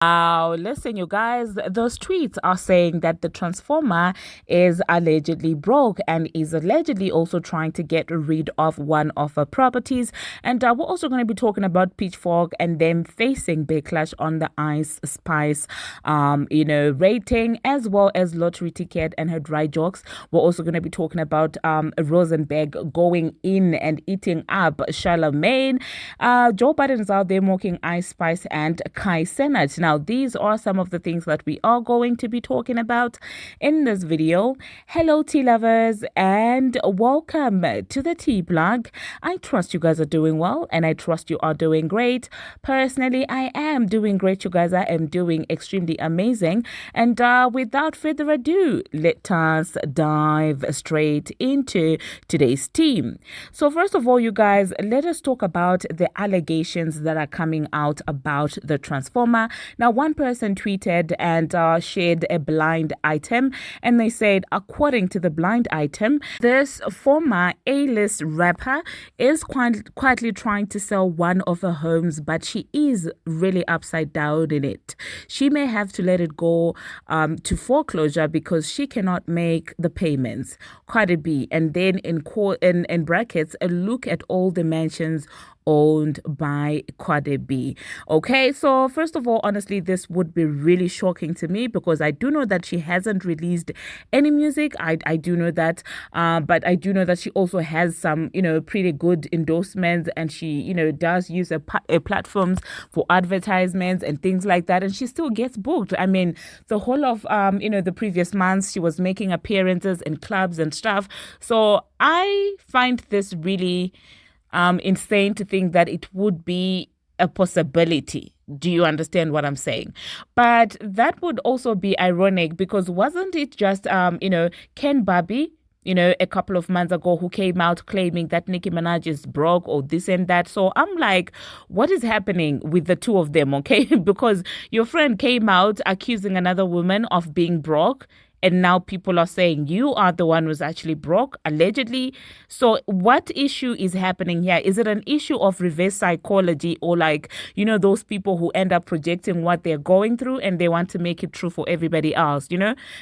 Listen, you guys, those tweets are saying that the transformer is allegedly broke and is allegedly also trying to get rid of one of her properties. And we're also going to be talking about Pitchfork and them facing backlash on the Ice Spice, rating, as well as lottery ticket and her dry jokes. We're also going to be talking about Rosenberg going in and eating up Charlamagne. Joe Budden is out there mocking Ice Spice and Cenat. Now, these are some of the things that we are going to be talking about in this video. Hello, tea lovers, and welcome to the tea blog. I trust you guys are doing well, and I trust you are doing great. Personally, I am doing great, you guys. I am doing extremely amazing. And without further ado, let us dive straight into today's tea. So first of all, you guys, let us talk about the allegations that are coming out about the transformer. Now, one person tweeted and shared a blind item, and they said, according to the blind item, this former A-list rapper is quietly trying to sell one of her homes, but she is really upside down in it. She may have to let it go to foreclosure because she cannot make the payments. Cardi B, and then in brackets, a look at all the mansions owned by Cardi B. Okay, so first of all, honestly, this would be really shocking to me because I do know that she hasn't released any music. I do know that, but I do know that she also has some, pretty good endorsements, and she, does use her platforms for advertisements and things like that, and she still gets booked. I mean, the whole of, the previous months, she was making appearances in clubs and stuff. So I find this really insane to think that it would be a possibility. Do you understand what I'm saying? But that would also be ironic because wasn't it just, Ken Bobby, a couple of months ago who came out claiming that Nicki Minaj is broke or this and that. So I'm like, what is happening with the two of them, okay? Because your friend came out accusing another woman of being broke, and now people are saying you are the one who's actually broke, allegedly. So what issue is happening here? Is it an issue of reverse psychology or those people who end up projecting what they're going through and they want to make it true for everybody else?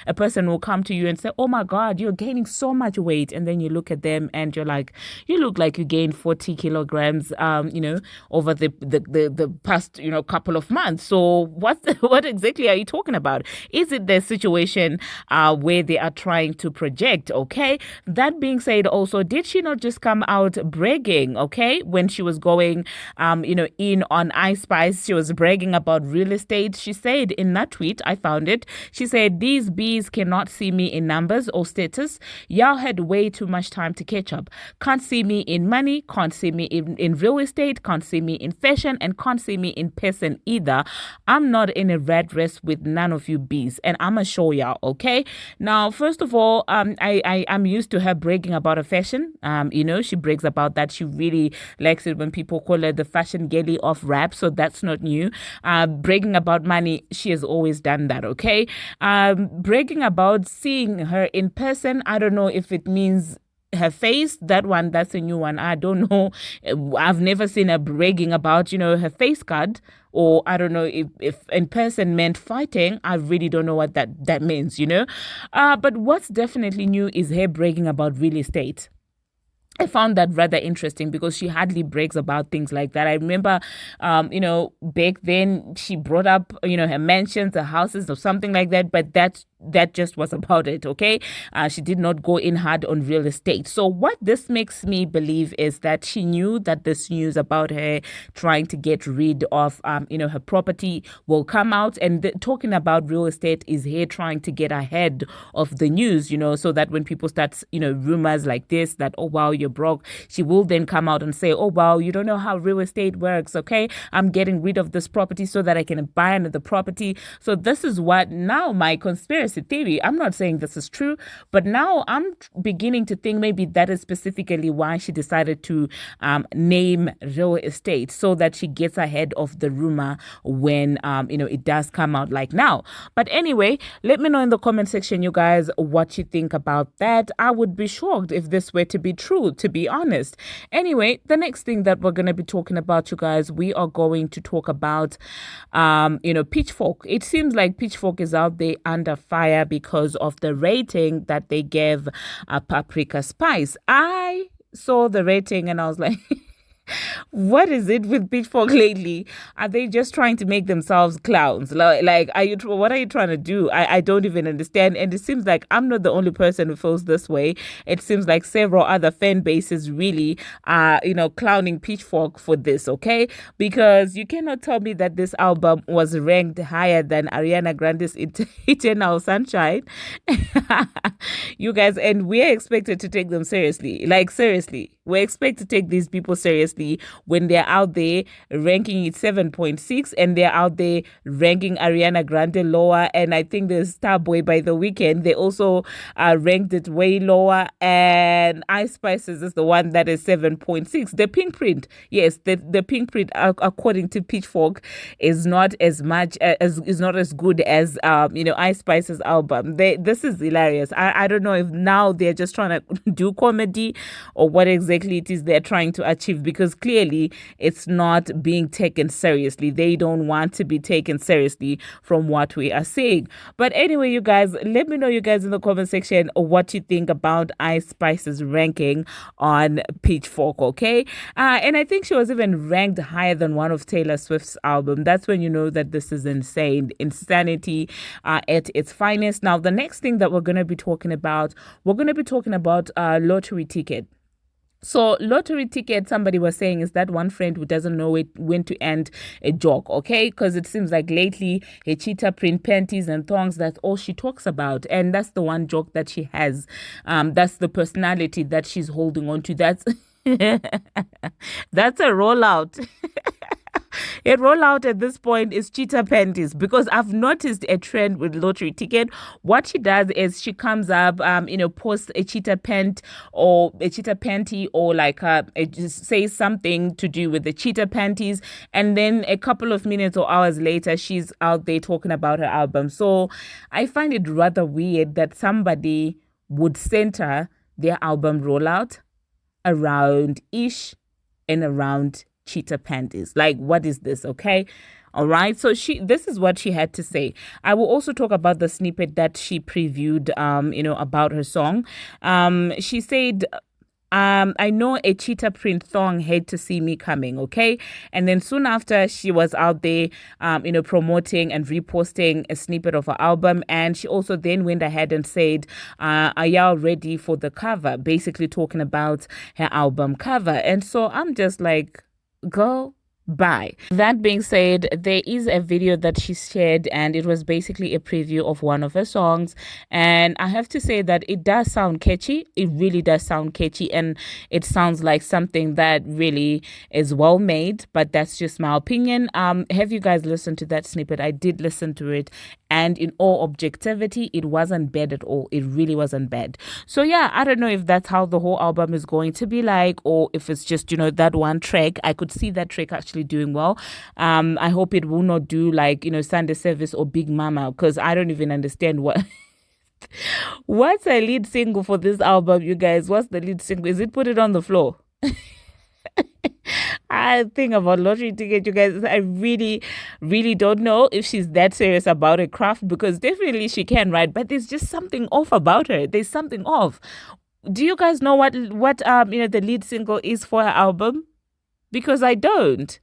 A person will come to you and say, oh my God, you're gaining so much weight. And then you look at them and you're like, you look like you gained 40 kilograms, over the past, couple of months. So what exactly are you talking about? Is it the situation where they are trying to project, okay? That being said, also, did she not just come out bragging, okay? When she was going, in on Ice Spice, she was bragging about real estate. She said in that tweet, I found it, she said, these bees cannot see me in numbers or status. Y'all had way too much time to catch up. Can't see me in money, can't see me in real estate, can't see me in fashion, and can't see me in person either. I'm not in a red dress with none of you bees, and I'ma show y'all, okay? Now, first of all, I'm used to her bragging about her fashion. She brags about that. She really likes it when people call her the fashion girly of rap. So that's not new. Bragging about money, she has always done that. Okay. Bragging about seeing her in person, I don't know if it means her face. That's a new one. I don't know. I've never seen her bragging about her face card, or I don't know if in person meant fighting. I really don't know what that means. But what's definitely new is her bragging about real estate. I found that rather interesting because she hardly brags about things like that. I remember, back then she brought up, her mansions, her houses or something like that, but that just was about it, okay? She did not go in hard on real estate. So what this makes me believe is that she knew that this news about her trying to get rid of, her property will come out. And talking about real estate is her trying to get ahead of the news, so that when people start, rumors like this, that, oh, wow, you're broke, she will then come out and say, oh, wow, you don't know how real estate works, okay? I'm getting rid of this property so that I can buy another property. So this is what now my conspiracy theory, I'm not saying this is true, but now I'm beginning to think maybe that is specifically why she decided to name real estate, so that she gets ahead of the rumor when, it does come out like now. But anyway, let me know in the comment section, you guys, what you think about that. I would be shocked if this were to be true. to be honest. Anyway, the next thing that we're going to be talking about, you guys, we are going to talk about, Pitchfork. It seems like Pitchfork is out there under fire because of the rating that they gave Paprika Spice. I saw the rating and I was like, what is it with Pitchfork lately? Are they just trying to make themselves clowns? Like, are you? What are you trying to do? I don't even understand. And it seems like I'm not the only person who feels this way. It seems like several other fan bases really are, clowning Pitchfork for this. Okay, because you cannot tell me that this album was ranked higher than Ariana Grande's Eternal Sunshine. You guys, and we're expected to take them seriously. Like, seriously, we're expected to take these people seriously when they're out there ranking it 7.6 and they're out there ranking Ariana Grande lower. And I think the Starboy by the Weeknd, they also ranked it way lower. And Ice Spices is the one that is 7.6. The Pink Print, yes, the Pink Print, according to Pitchfork, is not as much is not as good as Ice Spice's album. This is hilarious. I don't know if now they're just trying to do comedy or what exactly it is they're trying to achieve, because clearly it's not being taken seriously. They don't want to be taken seriously from what we are saying. But anyway, you guys, let me know, you guys, in the comment section what you think about Ice Spice's ranking on Pitchfork, okay? And I think she was even ranked higher than one of Taylor Swift's album. That's when you know that this is insane. Insanity at its finest. Now, the next thing that we're going to be talking about, lottery ticket. So lottery ticket, somebody was saying, is that one friend who doesn't know when to end a joke, okay? Because it seems like lately her cheetah print panties and thongs, that's all she talks about. And that's the one joke that she has. That's the personality that she's holding on to. That's that's a rollout. A rollout at this point is cheetah panties, because I've noticed a trend with lottery ticket. What she does is she comes up, posts a cheetah pant or a cheetah panty, or like just says something to do with the cheetah panties, and then a couple of minutes or hours later, she's out there talking about her album. So I find it rather weird that somebody would center their album rollout around ish and around cheetah panties. Like, what is this? Okay. All right. So this is what she had to say. I will also talk about the snippet that she previewed, about her song. She said, I know a cheetah print thong had to see me coming, okay? And then soon after, she was out there, promoting and reposting a snippet of her album. And she also then went ahead and said, are y'all ready for the cover? Basically talking about her album cover. And so I'm just like, go by. That being said, there is a video that she shared, and it was basically a preview of one of her songs. And I have to say that it does sound catchy. It really does sound catchy, and it sounds like something that really is well made, but that's just my opinion. Have you guys listened to that snippet? I did listen to it, and in all objectivity, it wasn't bad at all. It really wasn't bad. So yeah, I don't know if that's how the whole album is going to be like, or if it's just, that one track. I could see that track actually doing well. I hope it will not do like, Sunday Service or Big Mama, because I don't even understand what's a lead single for this album, you guys. What's the lead single? Is it Put It On The Floor? I think about lottery ticket, you guys, I really, really don't know if she's that serious about her craft, because definitely she can write, but there's just something off about her. There's something off. Do you guys know what the lead single is for her album? Because I don't.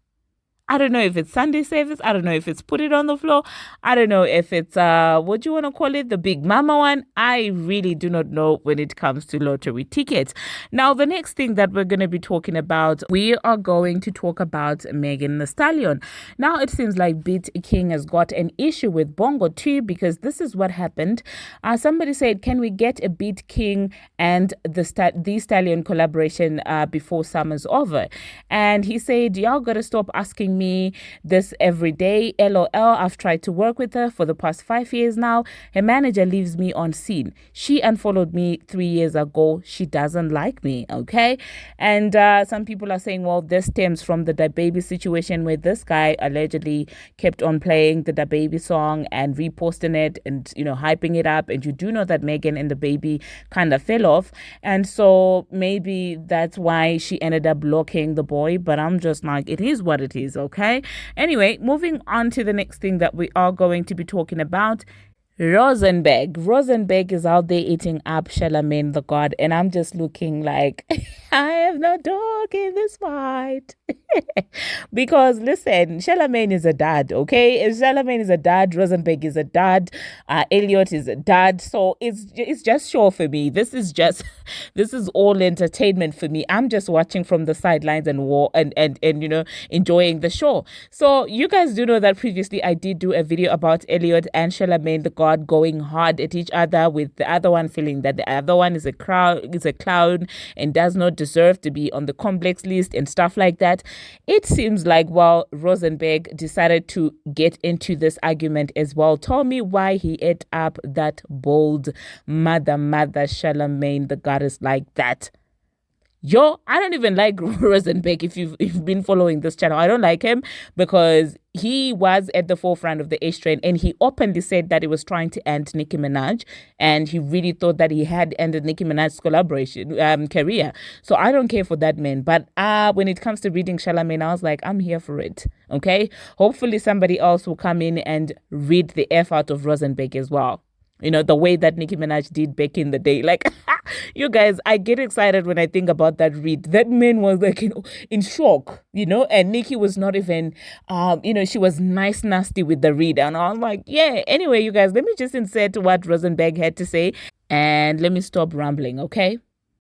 I don't know if it's Sunday Service. I don't know if it's Put It On The Floor. I don't know if it's, what do you want to call it? The Big Mama one. I really do not know when it comes to lottery tickets. Now, the next thing that we're going to be talking about, we are going to talk about Megan Thee Stallion. Now, it seems like Beat King has got an issue with Bongo too, because this is what happened. Somebody said, can we get a Beat King and Thee Stallion collaboration before summer's over? And he said, y'all got to stop asking telling me this every day. LOL, I've tried to work with her for the past 5 years now. Her manager leaves me on scene. She unfollowed me 3 years ago. She doesn't like me, okay? And some people are saying, well, this stems from the DaBaby situation where this guy allegedly kept on playing the DaBaby song and reposting it and, hyping it up. And you do know that Megan and DaBaby kind of fell off. And so maybe that's why she ended up blocking the boy. But I'm just like, it is what it is, okay? Anyway, moving on to the next thing that we are going to be talking about. Rosenberg is out there eating up Charlemagne the God, and I'm just looking like I have no dog in this fight. Because listen, Charlemagne is a dad, okay? If Charlemagne is a dad, Rosenberg is a dad, Elliot is a dad, so it's just show for me. This is all entertainment for me. I'm just watching from the sidelines and enjoying the show. So you guys do know that previously I did do a video about Elliot and Charlemagne the God going hard at each other, with the other one feeling that the other one is a clown and does not deserve to be on the complex list and stuff like that. It seems like, well, Rosenberg decided to get into this argument as well. Tell me why he ate up that bold mother Charlemagne the goddess like that. Yo, I don't even like Rosenberg. If you've been following this channel, I don't like him because he was at the forefront of the H train and he openly said that he was trying to end Nicki Minaj, and he really thought that he had ended Nicki Minaj's collaboration career. So I don't care for that man. But when it comes to reading Charlamagne, I was like, I'm here for it. Okay, hopefully somebody else will come in and read the F out of Rosenberg as well. The way that Nicki Minaj did back in the day. Like, you guys, I get excited when I think about that read. That man was like, in shock, and Nicki was not even, she was nasty with the read. And I was like, yeah. Anyway, you guys, let me just insert what Rosenberg had to say and let me stop rambling, okay?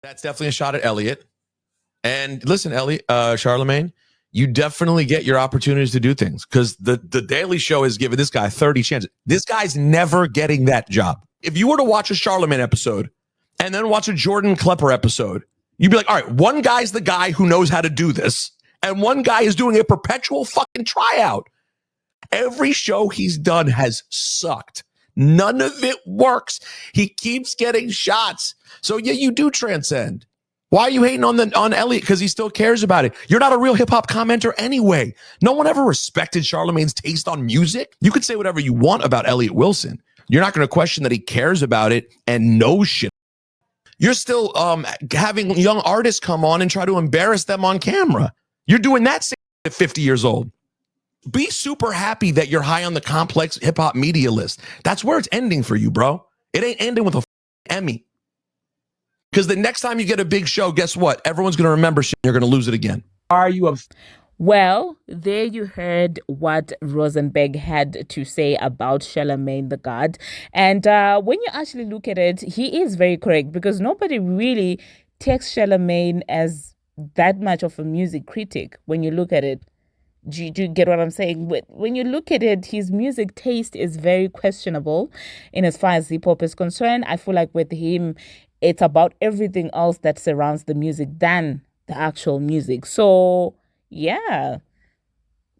That's definitely a shot at Elliot. And listen, Charlamagne, you definitely get your opportunities to do things because the Daily Show has given this guy 30 chances. This guy's never getting that job. If you were to watch a Charlamagne episode and then watch a Jordan Klepper episode, you'd be like, all right, one guy's the guy who knows how to do this, and one guy is doing a perpetual fucking tryout. Every show he's done has sucked. None of it works. He keeps getting shots. So yeah, you do transcend. Why are you hating on Elliot? Because he still cares about it. You're not a real hip hop commenter anyway. No one ever respected Charlamagne's taste on music. You could say whatever you want about Elliot Wilson. You're not going to question that he cares about it and knows shit. You're still having young artists come on and try to embarrass them on camera. You're doing that at 50 years old. Be super happy that you're high on the complex hip hop media list. That's where it's ending for you, bro. It ain't ending with a Emmy. Because the next time you get a big show, guess what? Everyone's going to remember shit. You're going to lose it again. Are you Well, there you heard what Rosenberg had to say about Charlamagne the God. And when you actually look at it, he is very correct because nobody really takes Charlamagne as that much of a music critic when you look at it. Do you get what I'm saying? When you look at it, his music taste is very questionable in as far as hip hop is concerned. I feel like with him, it's about everything else that surrounds the music than the actual music. So, yeah,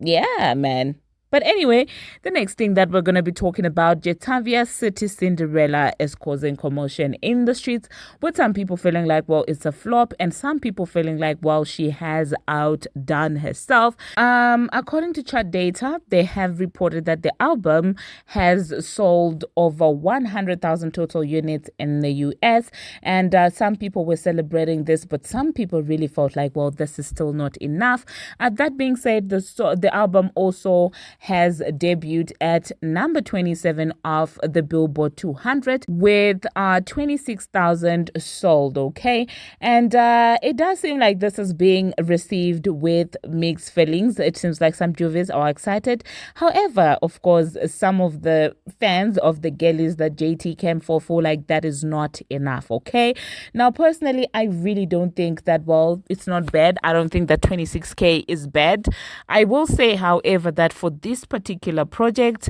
man. But anyway, the next thing that we're going to be talking about, Jetavia's City Cinderella is causing commotion in the streets, with some people feeling like, well, it's a flop, and some people feeling like, well, she has outdone herself. According to chart data, they have reported that the album has sold over 100,000 total units in the US, and some people were celebrating this, but some people really felt like, well, this is still not enough. That being said, the album also has debuted at number 27 of the Billboard 200 with 26,000 sold, okay? And it does seem like this is being received with mixed feelings. It seems like some juvies are excited. However, of course, some of the fans of the girlies that JT came for feel like that is not enough, okay? Now, personally, I really don't think that, well, it's not bad. I don't think that 26K is bad. I will say, however, that for this particular project,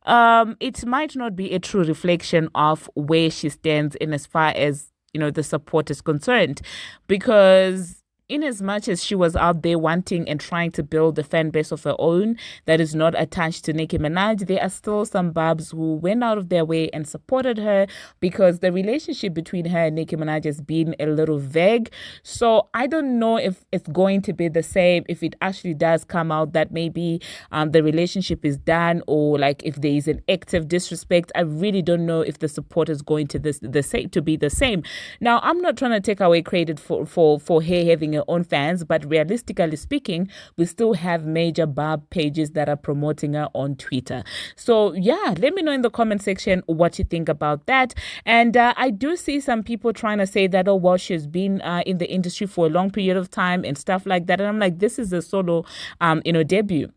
it might not be a true reflection of where she stands in as far as, the support is concerned, because in as much as she was out there wanting and trying to build a fan base of her own that is not attached to Nicki Minaj, there are still some barbz who went out of their way and supported her, because the relationship between her and Nicki Minaj has been a little vague. So I don't know if it's going to be the same if it actually does come out that maybe the relationship is done, or like if there is an active disrespect. I really don't know if the support is going to be the same. Now, I'm not trying to take away credit for her having her own fans, but realistically speaking, we still have major barb pages that are promoting her on Twitter. So yeah, let me know in the comment section what you think about that. And I do see some people trying to say that, oh well, she's been in the industry for a long period of time and stuff like that. And I'm like, this is a solo debut.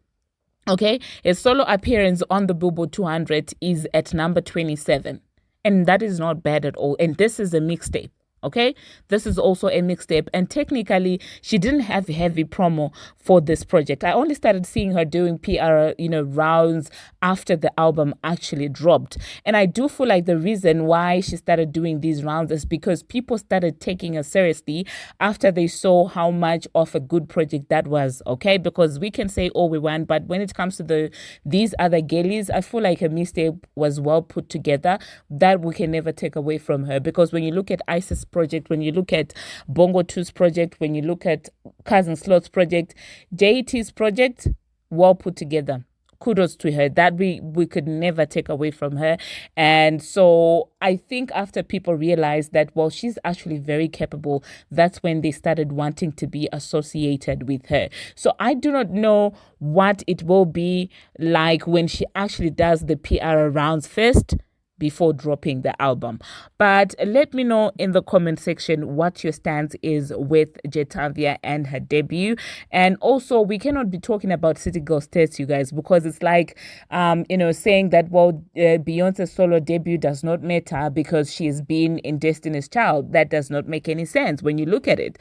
Okay, a solo appearance on the Billboard 200 is at number 27. And that is not bad at all. And this is a mixtape. Okay, this is also a mixtape, and technically she didn't have heavy promo for this project. I only started seeing her doing PR, rounds after the album actually dropped. And I do feel like the reason why she started doing these rounds is because people started taking her seriously after they saw how much of a good project that was. Okay, because we can say all we want, but when it comes to these other girlies, I feel like her mixtape was well put together. That we can never take away from her, because when you look at Isis project, when you look at Bongo 2's project, when you look at Cousin Slot's project, JT's project, well put together. Kudos to her. That we could never take away from her. And so I think after people realized that, well, she's actually very capable, that's when they started wanting to be associated with her. So I do not know what it will be like when she actually does the PR rounds first before dropping the album. But let me know in the comment section what your stance is with Jetavia and her debut. And also, we cannot be talking about City Girl Stats, you guys, because it's like, saying that, well, Beyonce's solo debut does not matter because she's been in Destiny's Child. That does not make any sense when you look at it.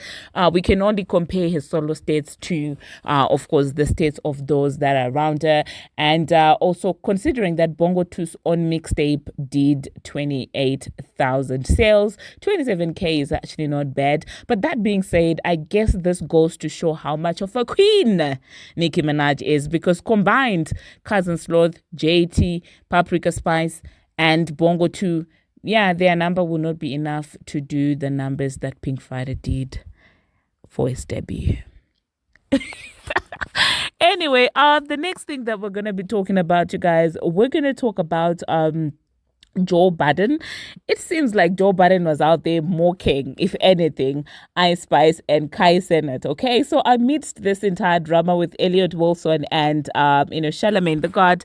We can only compare his solo stats to, of course, the stats of those that are around her. And also considering that Bongo 2's own mixtape did 28,000 sales. 27K is actually not bad. But that being said, I guess this goes to show how much of a queen Nicki Minaj is, because combined Cousin Sloth, JT, Paprika Spice, and Bongo 2, yeah, their number will not be enough to do the numbers that Pink Friday did for his debut. Anyway, the next thing that we're going to be talking about, you guys, we're going to talk about Joe Budden. It seems like Joe Budden was out there mocking, if anything, Ice Spice and Cenat. Okay, so amidst this entire drama with Elliot Wilson and Charlemagne the God,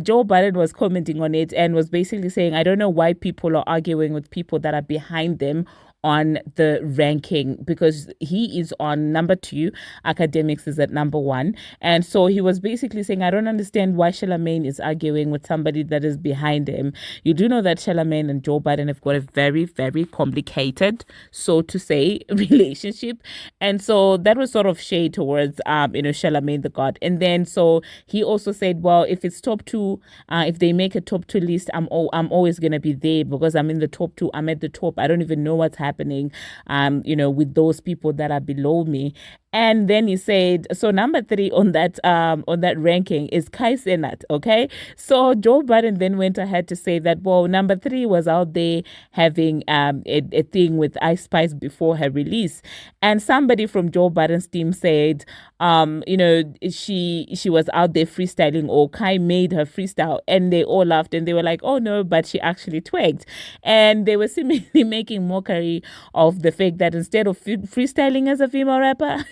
Joe Budden was commenting on it and was basically saying, I don't know why people are arguing with people that are behind them on the ranking, because he is on number 2, academics is at number 1. And so he was basically saying, I don't understand why Charlamagne is arguing with somebody that is behind him. You do know that Charlamagne and Joe Budden have got a very, very complicated, so to say, relationship. And so that was sort of shade towards Charlamagne the God. And then so he also said, well, if it's top 2, if they make a top 2 list, I'm always gonna be there because I'm in the top 2. I'm at the top. I don't even know what's happening with those people that are below me. And then he said, so number 3 on that ranking is Cenat. Okay, so Joe Budden then went ahead to say that, well, number 3 was out there having a thing with Ice Spice before her release, and somebody from Joe Budden's team said, she was out there freestyling, or Kai made her freestyle, and they all laughed and they were like, oh no, but she actually twigged, and they were seemingly making mockery of the fact that instead of freestyling as a female rapper,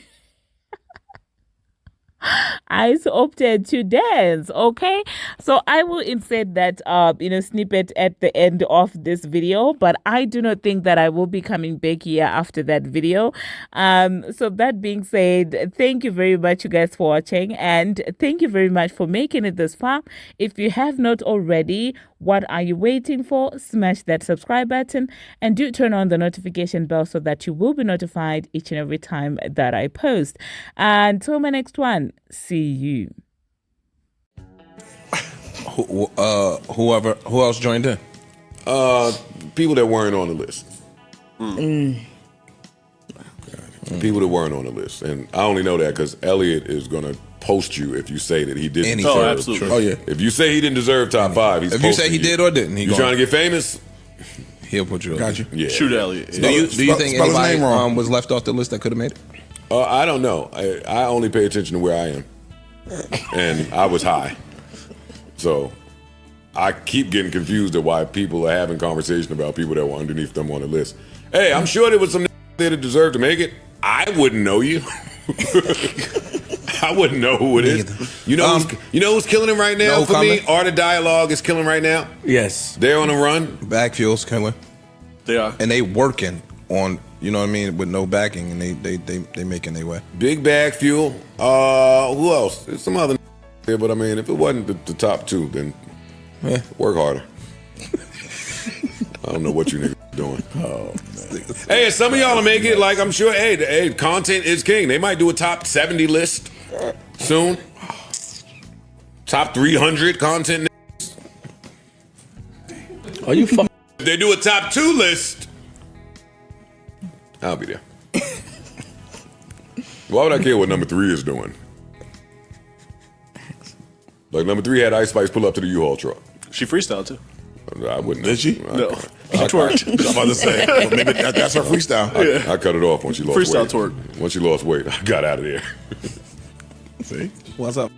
Ice opted to dance. Okay, so I will insert that snippet at the end of this video, but I do not think that I will be coming back here after that video. So that being said, thank you very much, you guys, for watching, and thank you very much for making it this far. If you have not already, what are you waiting for? Smash that subscribe button and do turn on the notification bell so that you will be notified each and every time that I post. Until my next one, see you. Who else joined in? People that weren't on the list. Okay. People that weren't on the list. And I only know that because Elliot is going to post you if you say that he didn't deserve. Oh, absolutely. Oh, yeah. If you say he didn't deserve top 5, he's If you say he did or didn't, you trying to get famous? He'll put you up. Got you. Yeah. Shoot Elliot. Do you think spell his anybody name wrong. was left off the list that could have made it? I don't know. I only pay attention to where I am. And I was high. So I keep getting confused at why people are having conversation about people that were underneath them on the list. Hey, I'm sure there was some there that deserved to make it. I wouldn't know you. I wouldn't know who it is. You know who's killing him right now for me? Art of Dialogue is killing right now. Yes. They're on a run. Back Fuel's killing. They are. And they working on, you know what I mean, with no backing, and they making their way. Big Bag Fuel. Who else? There's some other there, but I mean, if it wasn't the top 2, then work harder. I don't know what you niggas doing. Oh, hey, some of y'all will make it. Like I'm sure. Hey, content is king. They might do a top 70 list soon. Top 300 content. Are you fucking? If they do a top 2 list, I'll be there. Why would I care what number 3 is doing? Like number 3 had Ice Spice pull up to the U-Haul truck. She freestyled too. I wouldn't. Did she? No. She twerked. I'm about to say, well, maybe that's her freestyle. I cut it off when she lost Freestyle weight. twerk. When she lost weight, I got out of there. See? What's up?